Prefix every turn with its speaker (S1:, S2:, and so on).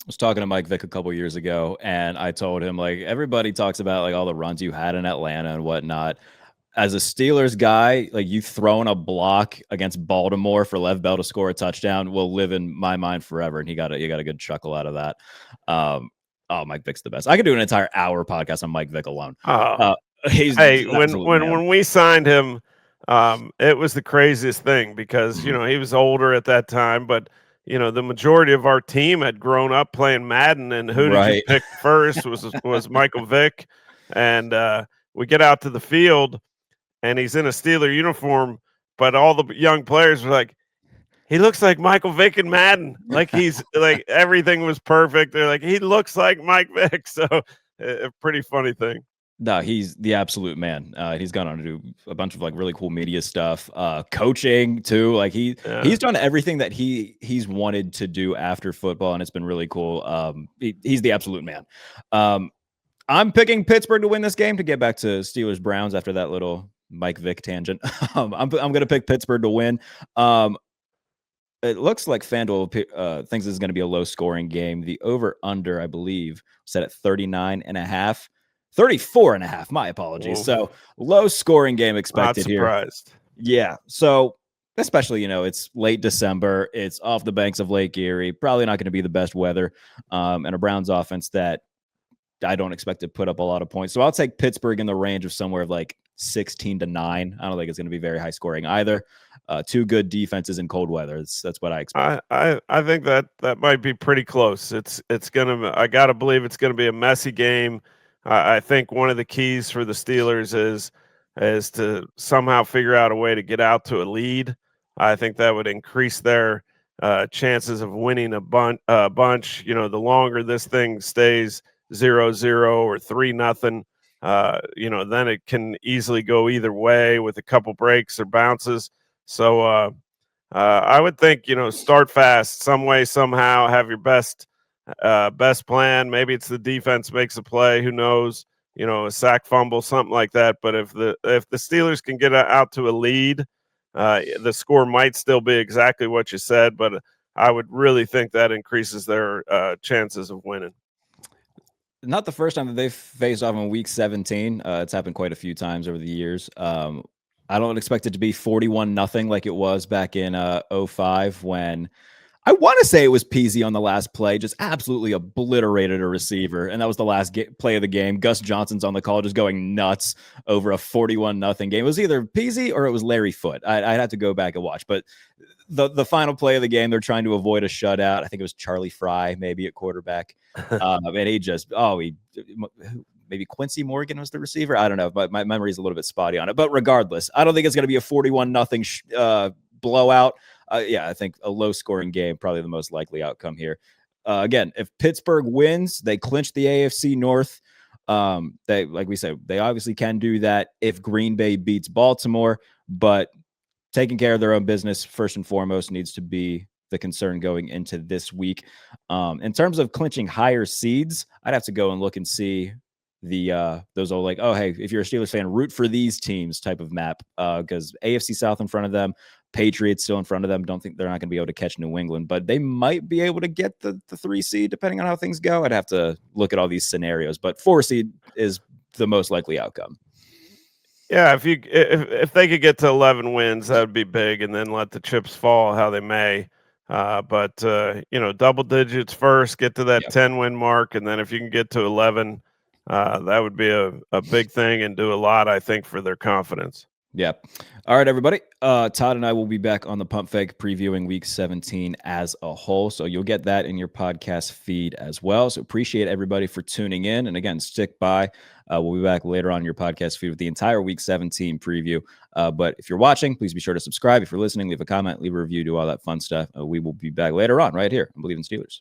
S1: was talking to Mike Vick a couple years ago, and I told him, like, everybody talks about like all the runs you had in Atlanta and whatnot. As a Steelers guy, like you throwing a block against Baltimore for Lev Bell to score a touchdown will live in my mind forever. And you got a good chuckle out of that. Oh, Mike Vick's the best. I could do an entire hour podcast on Mike Vick alone.
S2: Oh,
S1: He's
S2: hey,
S1: an absolute man.
S2: when we signed him, it was the craziest thing because he was older at that time, but the majority of our team had grown up playing Madden, and who did you
S1: Right.
S2: pick first was Michael Vick, and we get out to the field, and he's in a Steeler uniform, but all the young players were like, he looks like Michael Vick in Madden. Like he's like everything was perfect. They're like, he looks like Mike Vick. So a pretty funny thing.
S1: No, he's the absolute man. He's gone on to do a bunch of like really cool media stuff, coaching too. Like he's done everything that he's wanted to do after football, and it's been really cool. He's the absolute man. I'm picking Pittsburgh to win this game to get back to Steelers Browns after that little Mike Vick tangent. I'm going to pick Pittsburgh to win. It looks like FanDuel thinks this is going to be a low scoring game. The over under, I believe, set at 39.5. 34.5. My apologies. Oof. So low scoring game expected here.
S2: Not surprised.
S1: Yeah. So especially, it's late December. It's off the banks of Lake Erie. Probably not going to be the best weather. And a Browns offense that I don't expect to put up a lot of points. So I'll take Pittsburgh in the range of somewhere of like 16-9. I don't think it's going to be very high scoring either. Two good defenses in cold weather. That's what I expect.
S2: I think that might be pretty close. I got to believe it's going to be a messy game. I think one of the keys for the Steelers is to somehow figure out a way to get out to a lead. I think that would increase their chances of winning a bunch. The longer this thing stays 0-0 or 3-0, then it can easily go either way with a couple breaks or bounces. So I would think, start fast, some way, somehow, have your best plan. Maybe it's the defense makes a play. Who knows? A sack, fumble, something like that. But if the Steelers can get out to a lead, the score might still be exactly what you said. But I would really think that increases their chances of winning.
S1: Not the first time that they've faced off in Week 17. It's happened quite a few times over the years. I don't expect it to be 41-0 like it was back in 05 when I want to say it was Peasy on the last play, just absolutely obliterated a receiver. And that was the last play of the game. Gus Johnson's on the call just going nuts over a 41-0 game. It was either Peasy or it was Larry Foote. I'd have to go back and watch. But the final play of the game, they're trying to avoid a shutout. I think it was Charlie Fry maybe at quarterback. And he just, maybe Quincy Morgan was the receiver. I don't know, but my memory is a little bit spotty on it. But regardless, I don't think it's going to be a 41-0 blowout. I think a low-scoring game, probably the most likely outcome here. Again, if Pittsburgh wins, they clinch the AFC North. They, like we said, they obviously can do that if Green Bay beats Baltimore, but taking care of their own business first and foremost needs to be the concern going into this week. In terms of clinching higher seeds, I'd have to go and look and see those old like, oh, hey, if you're a Steelers fan, root for these teams type of map, because AFC South in front of them, Patriots still in front of them. Don't think they're not going to be able to catch New England, but they might be able to get the 3 seed depending on how things go. I'd have to look at all these scenarios, but 4 seed is the most likely outcome.
S2: Yeah, if they could get to 11 wins, that would be big, and then let the chips fall how they may. But double digits first, get to that 10-win mark, and then if you can get to 11, that would be a big thing and do a lot, I think, for their confidence.
S1: Yeah. All right, everybody. Todd and I will be back on the Pump Fake previewing Week 17 as a whole. So you'll get that in your podcast feed as well. So appreciate everybody for tuning in. And again, stick by. We'll be back later on in your podcast feed with the entire Week 17 preview. But if you're watching, please be sure to subscribe. If you're listening, leave a comment, leave a review, do all that fun stuff. We will be back later on right here on Believe in Steelers.